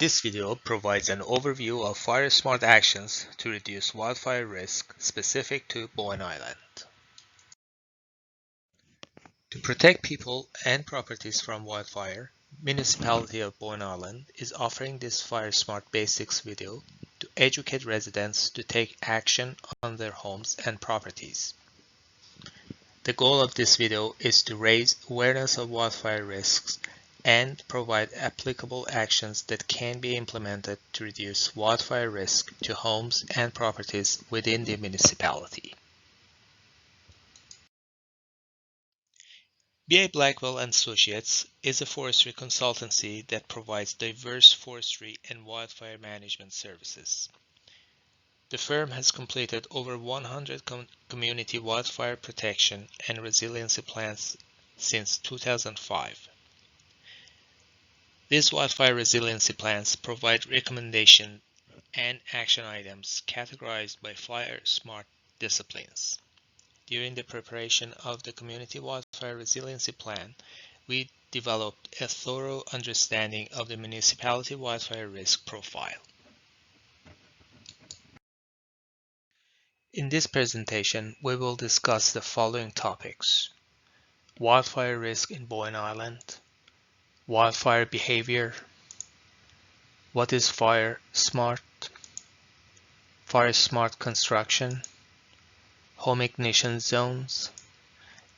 This video provides an overview of FireSmart actions to reduce wildfire risk specific to Bowen Island. To protect people and properties from wildfire, Municipality of Bowen Island is offering this FireSmart Basics video to educate residents to take action on their homes and properties. The goal of this video is to raise awareness of wildfire risks and provide applicable actions that can be implemented to reduce wildfire risk to homes and properties within the municipality. BA Blackwell and Associates is a forestry consultancy that provides diverse forestry and wildfire management services. The firm has completed over 100 community wildfire protection and resiliency plans since 2005. These wildfire resiliency plans provide recommendations and action items categorized by FireSmart disciplines. During the preparation of the Community Wildfire Resiliency Plan, we developed a thorough understanding of the municipality wildfire risk profile. In this presentation, we will discuss the following topics: wildfire risk in Bowen Island, wildfire behavior, what is FireSmart, FireSmart construction, home ignition zones,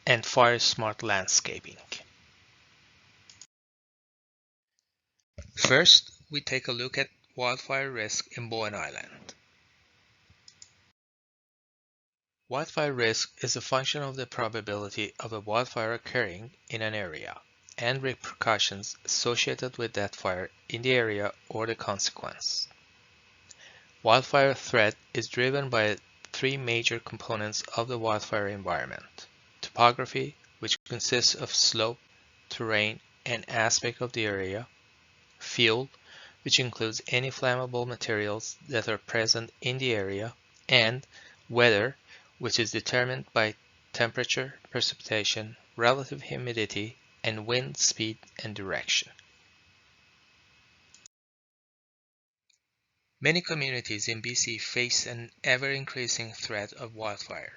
and FireSmart landscaping. First, we take a look at wildfire risk in Bowen Island. Wildfire risk is a function of the probability of a wildfire occurring in an area and repercussions associated with that fire in the area or the consequence. Wildfire threat is driven by three major components of the wildfire environment: topography, which consists of slope, terrain, and aspect of the area; fuel, which includes any flammable materials that are present in the area; and weather, which is determined by temperature, precipitation, relative humidity, and wind speed and direction. Many communities in BC face an ever-increasing threat of wildfire.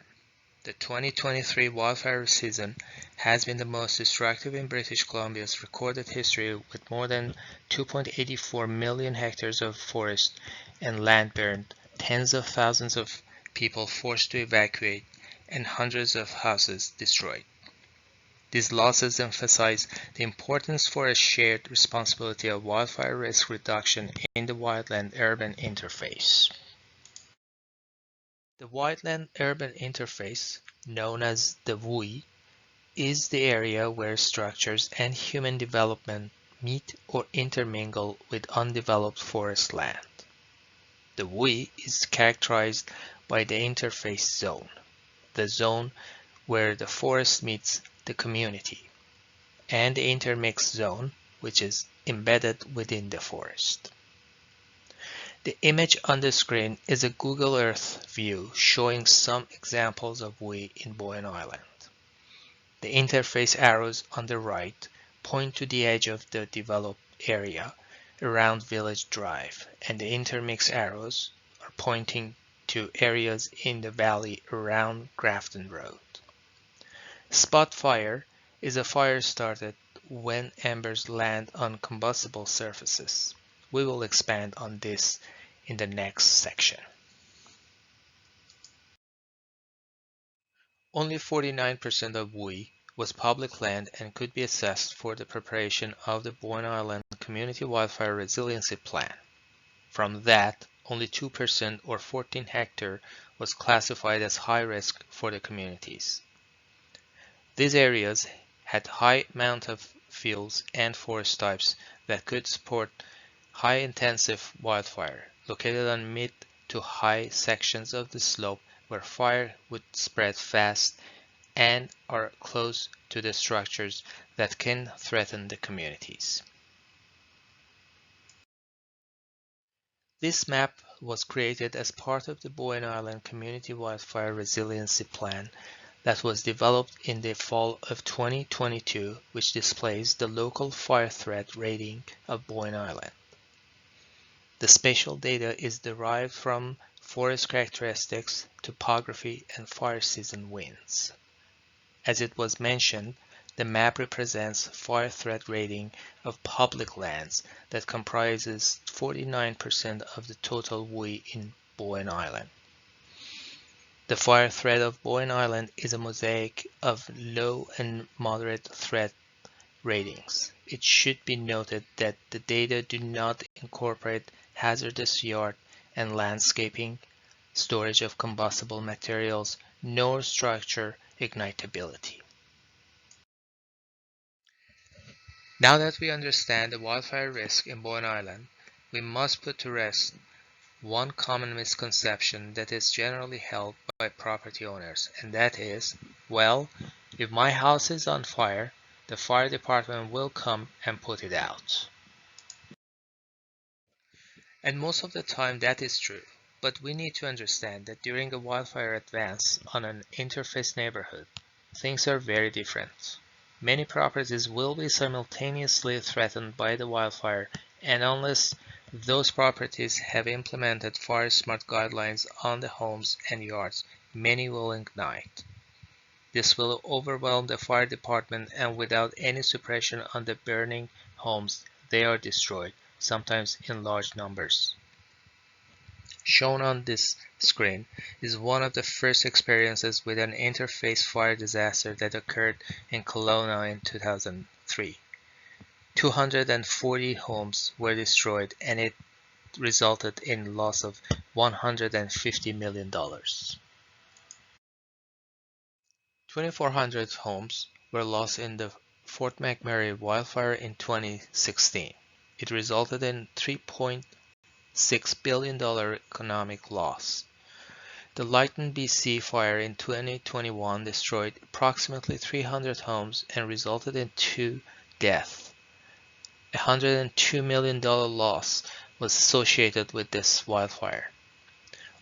The 2023 wildfire season has been the most destructive in British Columbia's recorded history, with more than 2.84 million hectares of forest and land burned, tens of thousands of people forced to evacuate, and hundreds of houses destroyed. These losses emphasize the importance for a shared responsibility of wildfire risk reduction in the wildland-urban interface. The wildland-urban interface, known as the WUI, is the area where structures and human development meet or intermingle with undeveloped forest land. The WUI is characterized by the interface zone, the zone where the forest meets the community, and the intermix zone, which is embedded within the forest. The image on the screen is a Google Earth view showing some examples of WUI in Bowen Island. The interface arrows on the right point to the edge of the developed area around Village Drive, and the intermix arrows are pointing to areas in the valley around Grafton Road. Spot fire is a fire started when embers land on combustible surfaces. We will expand on this in the next section. Only 49% of WUI was public land and could be assessed for the preparation of the Bowen Island Community Wildfire Resiliency Plan. From that, only 2% or 14 hectares was classified as high risk for the communities. These areas had high amount of fuels and forest types that could support high-intensive wildfire, located on mid to high sections of the slope where fire would spread fast and are close to the structures that can threaten the communities. This map was created as part of the Bowen Island Community Wildfire Resiliency Plan that was developed in the fall of 2022, which displays the local fire threat rating of Bowen Island. The spatial data is derived from forest characteristics, topography, and fire season winds. As it was mentioned, the map represents fire threat rating of public lands that comprises 49% of the total WUI in Bowen Island. The fire threat of Bowen Island is a mosaic of low and moderate threat ratings. It should be noted that the data do not incorporate hazardous yard and landscaping, storage of combustible materials, nor structure ignitability. Now that we understand the wildfire risk in Bowen Island, we must put to rest one common misconception that is generally held by property owners, and that is, well, if my house is on fire, the fire department will come and put it out. And most of the time that is true, but we need to understand that during a wildfire advance on an interface neighborhood, things are very different. Many properties will be simultaneously threatened by the wildfire, and unless those properties have implemented FireSmart guidelines on the homes and yards, many will ignite. This will overwhelm the fire department, and without any suppression on the burning homes, they are destroyed, sometimes in large numbers. Shown on this screen is one of the first experiences with an interface fire disaster that occurred in Kelowna in 2003. 240 homes were destroyed, and it resulted in loss of $150 million. 2,400 homes were lost in the Fort McMurray wildfire in 2016. It resulted in $3.6 billion economic loss. The Lytton, BC fire in 2021 destroyed approximately 300 homes and resulted in 2 deaths. A $102 million loss was associated with this wildfire.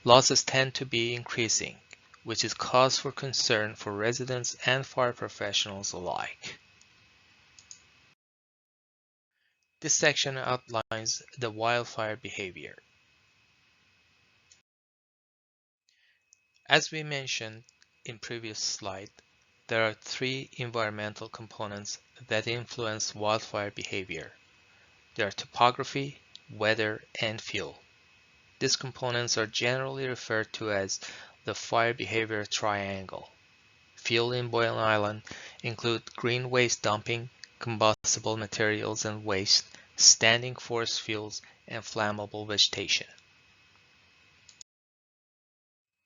Losses tend to be increasing, which is cause for concern for residents and fire professionals alike. This section outlines the wildfire behavior. As we mentioned in previous slide, there are 3 environmental components that influence wildfire behavior. They are topography, weather, and fuel. These components are generally referred to as the fire behavior triangle. Fuel in Bowen Island include green waste dumping, combustible materials and waste, standing forest fuels, and flammable vegetation.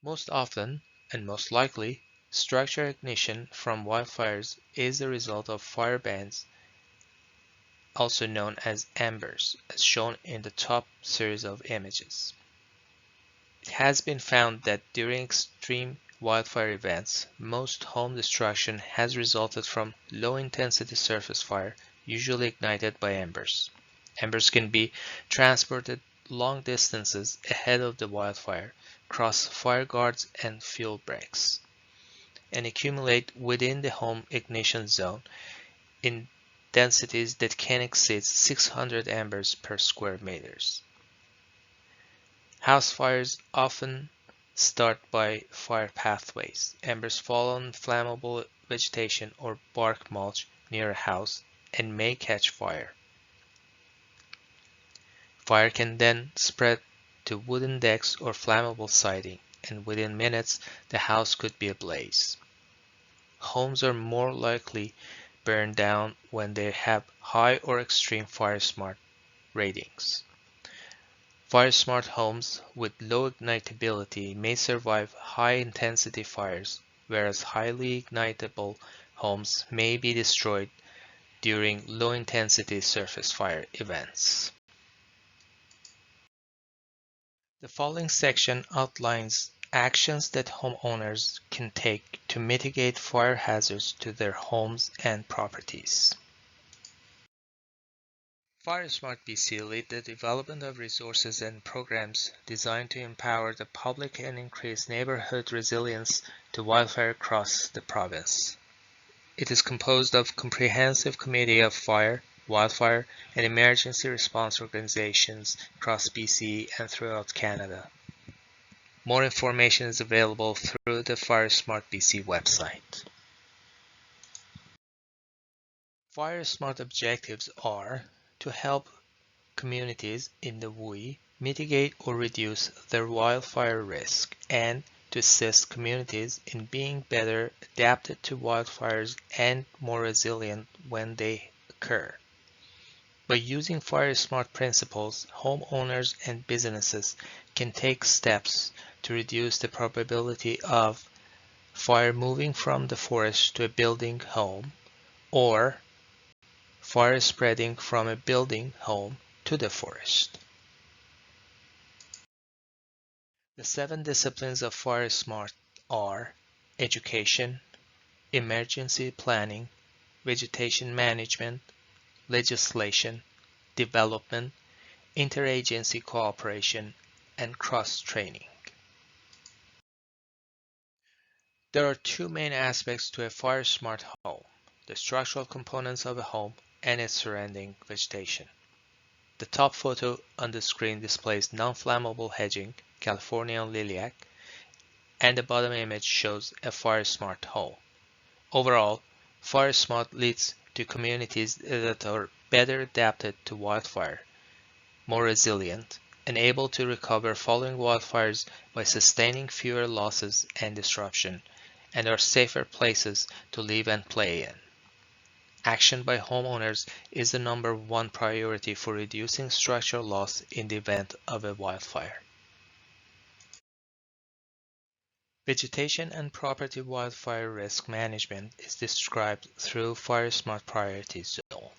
Most often, and most likely, structure ignition from wildfires is the result of fire bands, also known as embers, as shown in the top series of images. It has been found that during extreme wildfire events, most home destruction has resulted from low-intensity surface fire, usually ignited by embers. Embers can be transported long distances ahead of the wildfire, cross fire guards and fuel breaks, and accumulate within the home ignition zone in densities that can exceed 600 embers per square meters. House fires often start by fire pathways. Embers fall on flammable vegetation or bark mulch near a house and may catch fire. Fire can then spread to wooden decks or flammable siding, and within minutes the house could be ablaze. Homes are more likely burned down when they have high or extreme FireSmart ratings. FireSmart homes with low ignitability may survive high-intensity fires, whereas highly ignitable homes may be destroyed during low-intensity surface fire events. The following section outlines actions that homeowners can take to mitigate fire hazards to their homes and properties. FireSmart BC led the development of resources and programs designed to empower the public and increase neighborhood resilience to wildfire across the province. It is composed of a comprehensive committee of fire, wildfire, and emergency response organizations across BC and throughout Canada. More information is available through the FireSmart BC website. FireSmart objectives are to help communities in the WUI mitigate or reduce their wildfire risk and to assist communities in being better adapted to wildfires and more resilient when they occur. By using FireSmart principles, homeowners and businesses can take steps to reduce the probability of fire moving from the forest to a building home or fire spreading from a building home to the forest. The 7 disciplines of FireSmart are education, emergency planning, vegetation management, legislation, development, interagency cooperation, and cross-training. There are 2 main aspects to a FireSmart home: the structural components of a home and its surrounding vegetation. The top photo on the screen displays non-flammable hedging, Californian lilac, and the bottom image shows a FireSmart home. Overall, FireSmart leads to communities that are better adapted to wildfire, more resilient, and able to recover following wildfires by sustaining fewer losses and disruption, and are safer places to live and play in. Action by homeowners is the #1 priority for reducing structural loss in the event of a wildfire. Vegetation and property wildfire risk management is described through FireSmart Priority Zone.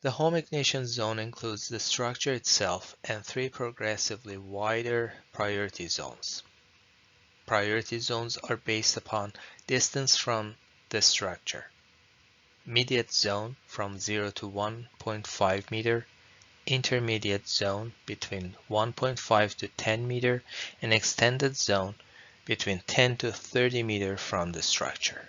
The home ignition zone includes the structure itself and 3 progressively wider priority zones. Priority zones are based upon distance from the structure. Immediate zone from 0 to 1.5 meter, intermediate zone between 1.5 to 10 meter, and extended zone between 10 to 30 meter from the structure.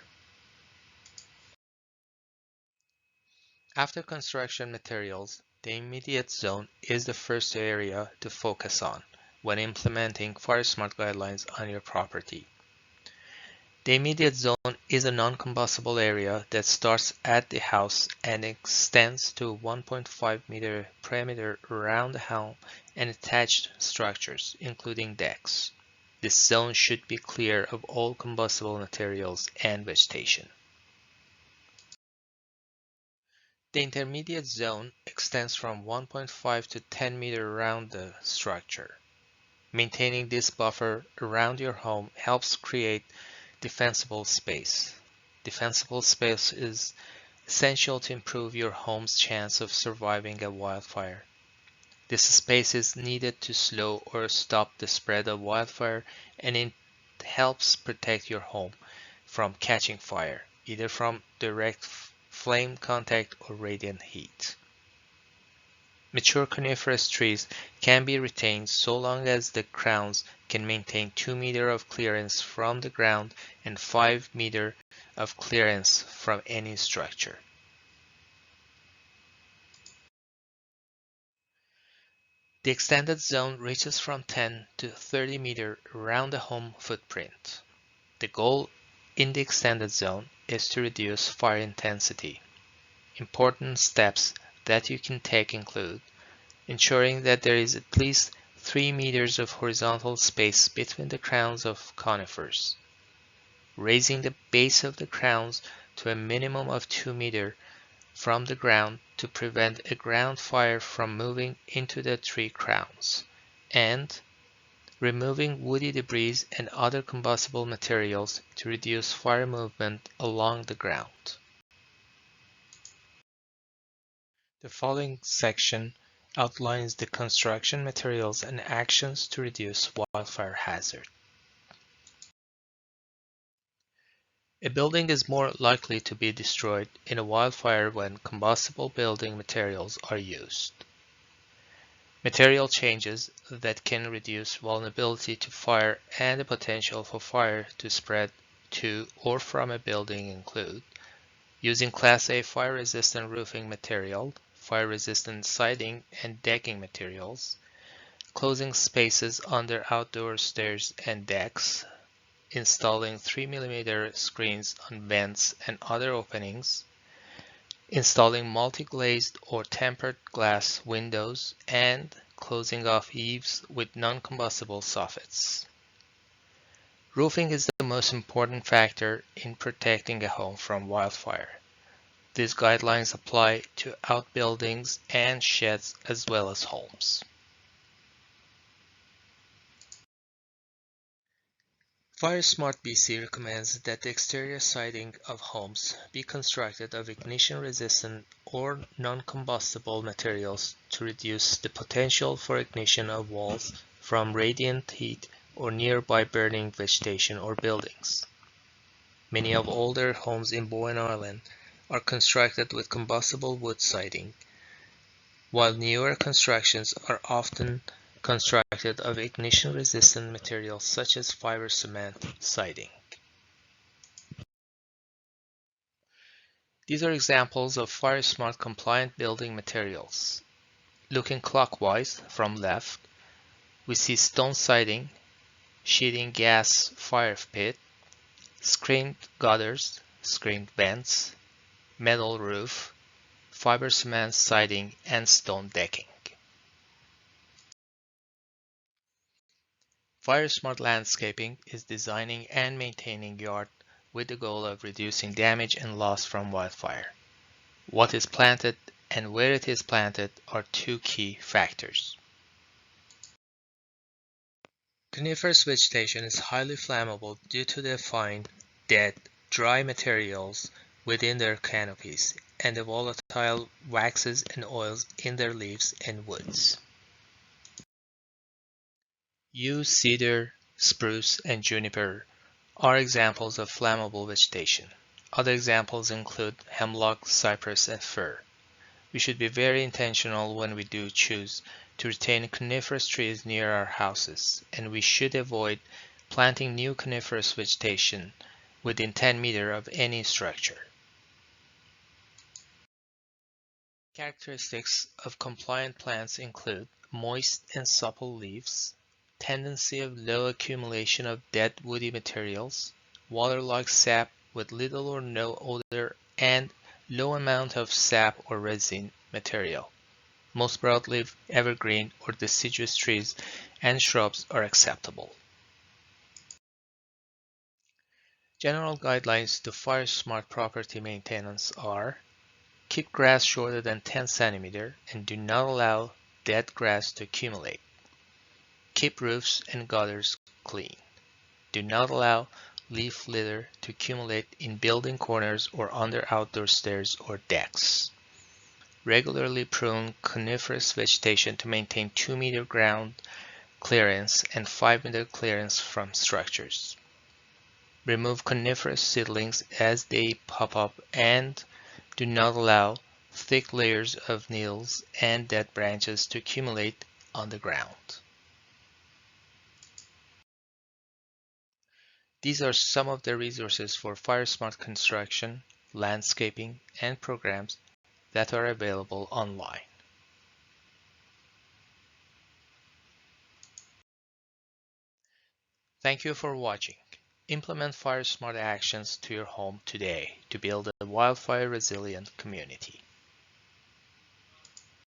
After construction materials, the immediate zone is the first area to focus on when implementing FireSmart guidelines on your property. The immediate zone is a non-combustible area that starts at the house and extends to 1.5 meter perimeter around the home and attached structures, including decks. This zone should be clear of all combustible materials and vegetation. The intermediate zone extends from 1.5 to 10 meter around the structure. Maintaining this buffer around your home helps create defensible space. Defensible space is essential to improve your home's chance of surviving a wildfire. This space is needed to slow or stop the spread of wildfire, and it helps protect your home from catching fire, either from direct flame contact or radiant heat. Mature coniferous trees can be retained so long as the crowns can maintain 2 meters of clearance from the ground and 5 meters of clearance from any structure. The extended zone reaches from 10 to 30 meters around the home footprint. The goal in the extended zone is to reduce fire intensity. Important steps that you can take include ensuring that there is at least 3 meters of horizontal space between the crowns of conifers, raising the base of the crowns to a minimum of 2 meters from the ground to prevent a ground fire from moving into the tree crowns, and removing woody debris and other combustible materials to reduce fire movement along the ground. The following section outlines the construction materials and actions to reduce wildfire hazard. A building is more likely to be destroyed in a wildfire when combustible building materials are used. Material changes that can reduce vulnerability to fire and the potential for fire to spread to or from a building include Using Class A fire-resistant roofing material, fire-resistant siding and decking materials, closing spaces under outdoor stairs and decks, installing 3 mm screens on vents and other openings, installing multi-glazed or tempered glass windows, and closing off eaves with non-combustible soffits. Roofing is the most important factor in protecting a home from wildfire. These guidelines apply to outbuildings and sheds as well as homes. FireSmart BC recommends that the exterior siding of homes be constructed of ignition-resistant or non-combustible materials to reduce the potential for ignition of walls from radiant heat or nearby burning vegetation or buildings. Many of older homes in Bowen Island are constructed with combustible wood siding, while newer constructions are often constructed of ignition-resistant materials such as fiber cement siding. These are examples of FireSmart compliant building materials. Looking clockwise from left, we see stone siding, sheeting gas fire pit, screened gutters, screened vents, metal roof, fiber cement siding, and stone decking. FireSmart Landscaping is designing and maintaining yard with the goal of reducing damage and loss from wildfire. What is planted and where it is planted are two key factors. Coniferous vegetation is highly flammable due to the fine, dead, dry materials within their canopies and the volatile waxes and oils in their leaves and woods. Yew, cedar, spruce, and juniper are examples of flammable vegetation. Other examples include hemlock, cypress, and fir. We should be very intentional when we do choose to retain coniferous trees near our houses, and we should avoid planting new coniferous vegetation within 10 meters of any structure. Characteristics of compliant plants include moist and supple leaves, tendency of low accumulation of dead woody materials, water-like sap with little or no odor, and low amount of sap or resin material. Most broadleaf, evergreen, or deciduous trees and shrubs are acceptable. General guidelines to fire-smart property maintenance are: keep grass shorter than 10 cm and do not allow dead grass to accumulate. Keep roofs and gutters clean. Do not allow leaf litter to accumulate in building corners or under outdoor stairs or decks. Regularly prune coniferous vegetation to maintain 2-meter ground clearance and 5-meter clearance from structures. Remove coniferous seedlings as they pop up and do not allow thick layers of needles and dead branches to accumulate on the ground. These are some of the resources for FireSmart construction, landscaping, and programs that are available online. Thank you for watching. Implement FireSmart actions to your home today to build a wildfire resilient community.